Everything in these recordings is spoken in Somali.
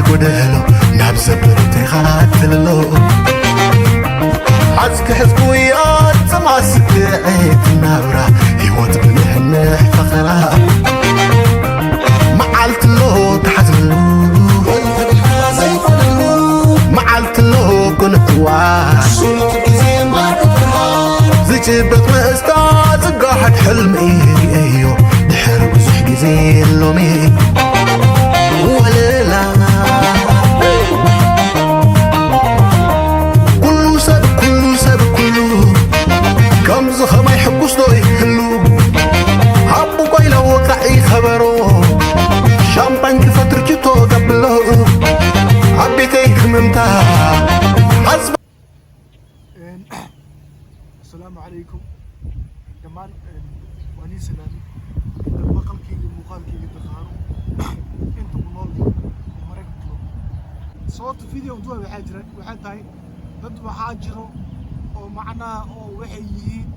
قدلو نبزة برتي خاتلو عزك حزبويات سماسك عيد النورة هيوت بنحن فخرة معالت له تحزلو معالت له كنت واش زجبت مستاذ قاحد حلمي ايو دحر بزح قزي اللومي وليلا كلو سب كلو كم زخ ما يحبوش دو يحلو هابو قايلة وقعي خبرو شامبان كفتر جتو قبلو عبيتي خممتا حسب. السلام عليكم كمان واني سلامي المقال كي المقال كي دخانو انتم نول مركتو صوت فيديو دوا waxay tahay dad waxa jiro oo macna oo waxay yihiin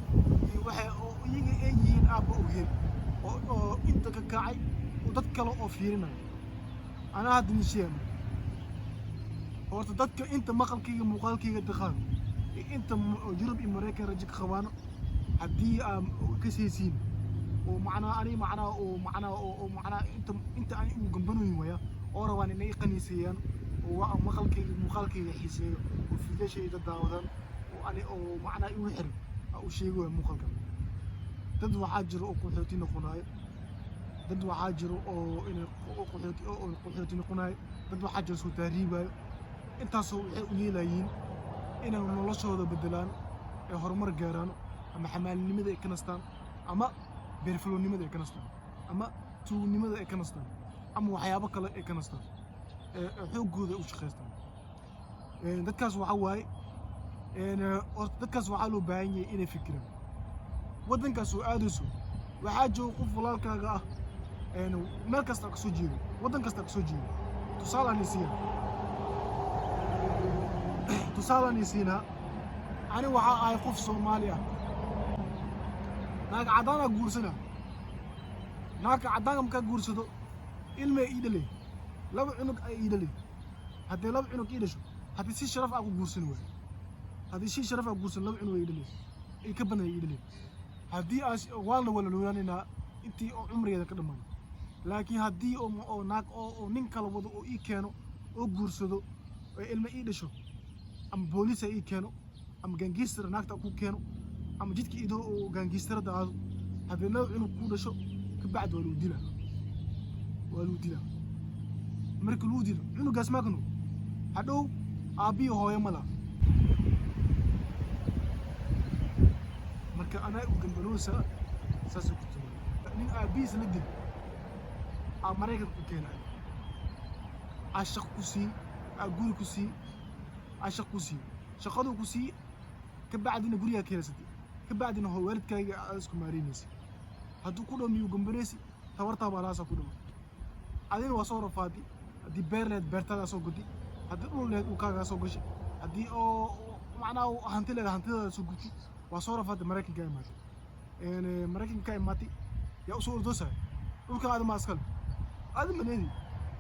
waxay oo iyaga ay yihiin aaba ogeen oo inta ka kacay oo dad kale oo fiirinay ana hadda nisheem horta dadka inta maqalkayga muuqaalkayga daqaan inta Yurub iyo Mareykan rajig qabaano hadii aan ka seesiin oo macna inta aan u gambanoyn waya oo rabaan inay qaniisayaan oo maqalkayga muuqaalkayga xiiseeyo oo fiidashayda daawadan oo ani oo macna igu xiran oo sheego muuqaalka dad waxa jiro oo qaxooti noqonaay dad waxa jiro oo inay qaxooti noqonaay dad waxa jiro soo taariibayo intaas waxay u yeelayiin inay noloshooda bedelaan ee horumar gaaraan ama xamaalnimada ay ka nastaan ama beerfalownimada ay ka nastaan ama tuugnimada ay ka nastaan ama waxyaabo kale ay ka nastaan xoogooda u shaqeystaan dadkaas waxa waaye dadkaas waxaa loo baahan yahay inay fikiraan waddankaas oo aadayso waxaa jooga qof walaalkaaga ah meel kasta ka soo jeedo waddan kasta ka soo jeedo tusaale nisiina ani waxa ay qof Soomaali ah naag cadaan ah guursana naag cadaan marka guursado ilmo ay dhalay laba cunug ay dhalay hadii laba cunug ay dhasho hadii si sharaf ah ku guursan way hadii si sharaf ah guursan laba cunug ay dhalay ay ka badan ay dhalay hadii waalna wala looyanina intii umrigeeda ka dhamaan laakiin hadii oo naag oo nin kala wado oo ii keeno oo guursado oo ilmo ay dhasho ama booliis ay keeno ama gangister naagta ku keeno ama jidka idoo oo gangister daado hadii loo inuu ku dhasho ka bacd waa loo dila marka loo dilo cunugaas ma kanu hadhow aabiyo hooyo mala marka ana u gambaloosa saas ku tuma nin aabiis la dil Mareykan ku keenay ashaq ku sii guri ku sii ashaq ku sii shaqadu ku sii ka bacdina guriga keenaysa ka bacdina hoo waalidkayga isku maareynaysa haduu ku dhamiyo gambareesi tawarta balaasa ku dhamo adina waa soo rafaadi hadii beerleed beertada soo gudi hadii dhulleed uu kaaga soo gashay hadii oo macnaa hantida soo gudi waa soo rafaadi Mareykanka imaatay Mareykanka imaatay yaa soo ordosay dhulka aad ma askal aad maneedi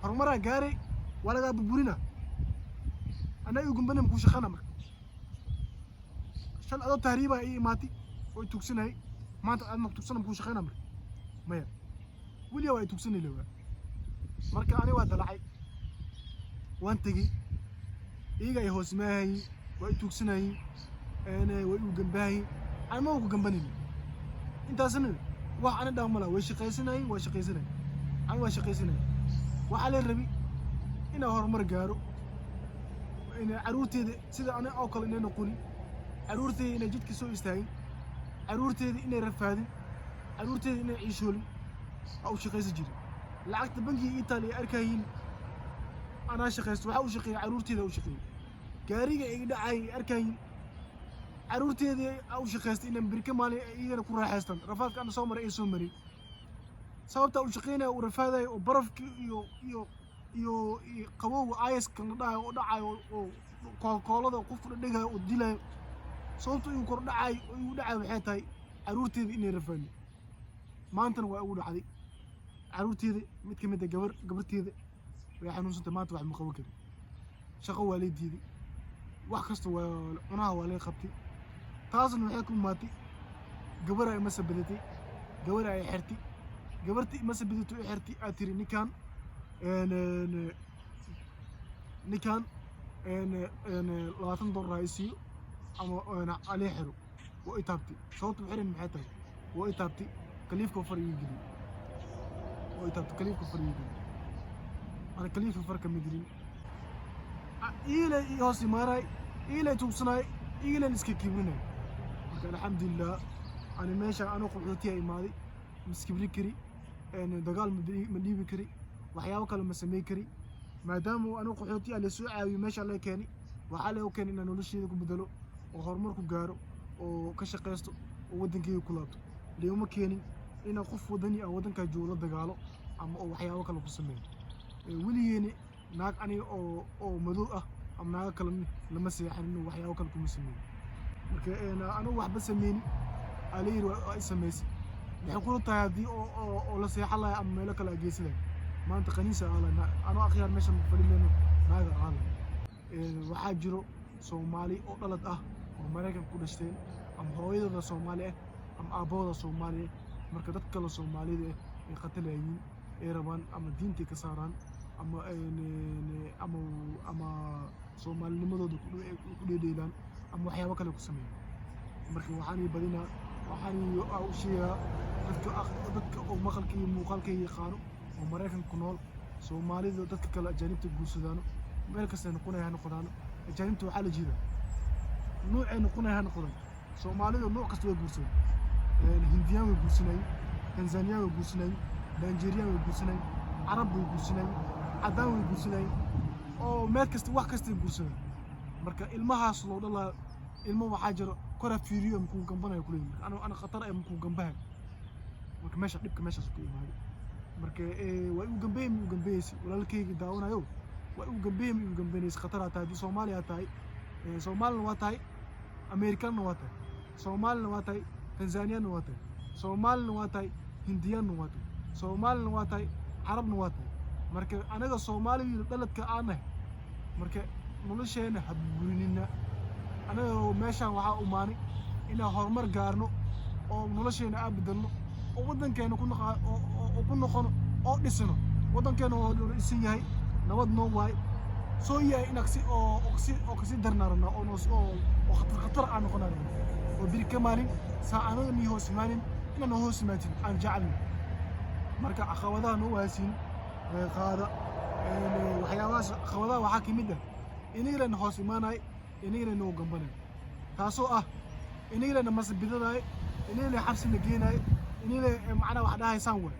horumar gaaray walaga burburina أنا يقوم بنا مكوش خنا مرة عشان أضرب تهريبة إيه ماتي ويتوكسين هاي ما أنت أنا مكتوكسين مكوش خنا مرة ما ولي واي توكسين اللي هو مركا أنا واد العي وأنت جي إيه جاي هو سماهي ويتوكسين هاي أنا ويقوم باهي أنا ما هو جنبني أنت أصلاً واحد أنا دام ملا ويش قيسين هاي أنا ويش قيسين هاي وعلى الربي إنه هرمر جارو إن عروتي سيدا أنا أوكل إن نقولي عروتي إن جد كسو يستاهل عروتي إن رفادي عروتي إن عيشولي أو شقيس جري لعقت بنجي إيطاليا أركاين أنا شقيس وحاو شقي عروتي ذا وشقي كاريجا إيدا عاي أركاين عروتي ذا أو شقيس إن بريكا مالي إيدا كورا حاستان رفادك أنا صومر إيه صومري sababta u shaqeynaa u rafaaday oo barafki iyo qabow ayas kan dhacayo oo dhacayo oo koolada qofku dhigay oo dilay sababta uu kor dhacay uu dhacay waxay tahay caruurteedii inay rafaan maantana waa ugu dhacday caruurteedii mid kamid ah gabarteedii way xanuunsantay maanta wax ma qaban karin shaqo waa lay diiday wax kasta waa cunaha waa lay qabtay taasna waxay ku maatay gabar ay ma sabadatay gabar ay xirtay gabartii ma sabadato ay xirtay aad tiri ninkan $20 ay siiyo ama عليه حلو وإتابتي صوت بحرين محيطي وإتابتي كليف كفر يجري وإتابتي كليف كفر يجري أنا كليف كفر كمدري إيلا يوسي ماراي إيلا توصناي إيلا نسكيبريناي الحمد لله أنا ماشي أنا قحوتي أي ماضي مسكبري كري أنا دقال مديبي كري وحياة وكلا مسمي كري ما دام أنا قحوتي على سوء عاوي ماشي الله كاني وحاله وكان إن أنا نلشي ذاك بدلو وهرمركو جارو وكشقيستو ودنكي كلابتو اليوم كاني إن قف ودني أو ودنك جولة دقالو أما وحياة وكلا مسمي وليني ناك أنا أو مذوقة أم ناك كلامي لما سيحن إنه وحياة وكلا مسمي أنا واحد بس سميني عليه واسميس يقولوا تهدي أو لسيح الله أم ملك الأجيس له ما أنت قنيسة على أنا أخيرا مش مفرد منه هذا هذا وحاجرو Soomaali oo dhalad ah oo Mareykan ku dhashtay ama hooyadooda Soomaali ah ama aabahooda Soomaali marka dad kale Soomaalida ay qatalayeen ay rabaan ama diinta ka saaraan ama Soomaalinimadooda ku dheedeelaan ama waxyaabo kale ku sameeyaan marka waxaan badina waxaan u sheegaa dadka oo maqalka iyo muuqaalka yaqaano oo Mareykan ku nool Soomaalida dadka kale ajaanibta guursadaan meel kasta noqonayaan أجانبت وحالة جيدة نوع نقولنا هنقولن سومالي نوع كستوى جورسين الهنديان وجورسين تنزانيا وجورسين نيجيريا وجورسين عرب وجورسين عدان وجورسين أو مركز واحد كستوى جورسين مركا المها صلوا الله المها حاجر كرة فيريو مكون جنبنا يقولون أنا خطر مكون جنبها مركا ماشى نبكي ماشى سكوي مالي مركا وجنبهم وجنبيسي ولا الكي داونا يو وجنبهم وجنبينيس خطر تاي سوماليا تاي سومال نواتاي أمريكان نواتاي سومال نواتاي تنزانيا نواتاي سومال نواتاي هنديان نواتاي سومال نواتاي عرب نواتاي مركا أنا الصومالي بلد كأنه مركا نلشينا حبونينا أنا ماشى وحاء أماني إن هرمر جارنو أو نلشينا أبدلنا ودن كانوا كنا خنا أو نسنا ودن كانوا يسيني نود نوعي سويا إنكسي أو أكسي درنارنا أو نص أو خطر عنه خنارنا وبالكمالين سأنا ميهو سمانين إن نهو سماتين عن جعلنا مركا أخواذا نواسين قادة وحياواس أخواذا وحاكميدا إني لن هو سماناي إني لن نو جنبنا تاسو إني لن مسبيداي إني لن حرس نجيناي إني لن معنا واحد هاي سانوي